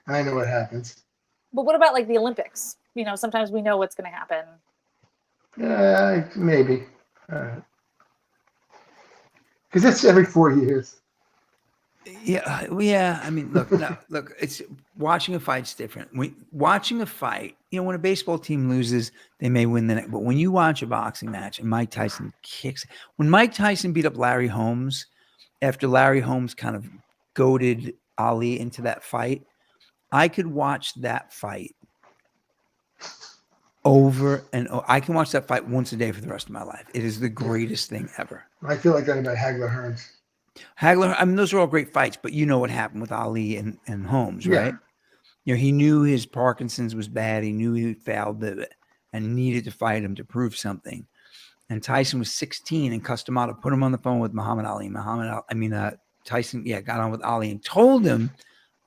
and I know what happens. But what about like the Olympics? Sometimes we know what's going to happen. Maybe, because that's every 4 years. Yeah. I mean, look. It's watching a fight's different. Watching a fight, when a baseball team loses, they may win the next. But when you watch a boxing match and Mike Tyson when Mike Tyson beat up Larry Holmes, after Larry Holmes kind of goaded Ali into that fight, I could watch that fight over and over. I can watch that fight once a day for the rest of my life. It is the greatest thing ever. I feel like that about Hagler Hearns. I mean, those are all great fights, but you know what happened with Ali and Holmes, right? Yeah. He knew his Parkinson's was bad. He knew he failed and needed to fight him to prove something. And Tyson was 16 and cussed him out, put him on the phone with Muhammad Ali. Tyson, got on with Ali and told him,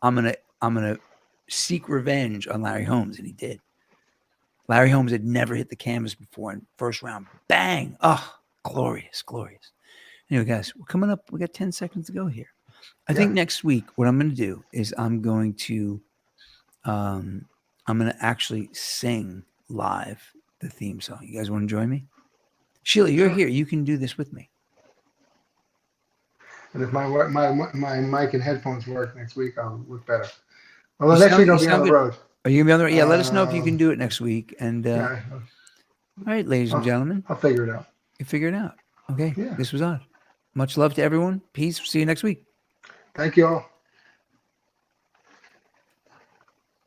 I'm gonna seek revenge on Larry Holmes, and he did. Larry Holmes had never hit the canvas before, and first round, bang! Oh, glorious, glorious. Anyway, guys, we're coming up. We got 10 seconds to go here. I think next week, what I'm going to do is I'm going to actually sing live the theme song. You guys want to join me? Sheila, you're here. You can do this with me. And if my mic and headphones work next week, I'll look better. Well, next week I'll be on the road. Are you going to be on the road? Yeah, let us know if you can do it next week. And all right, ladies and gentlemen. I'll figure it out. You figure it out. Okay, this was odd. Much love to everyone. Peace. See you next week. Thank you all.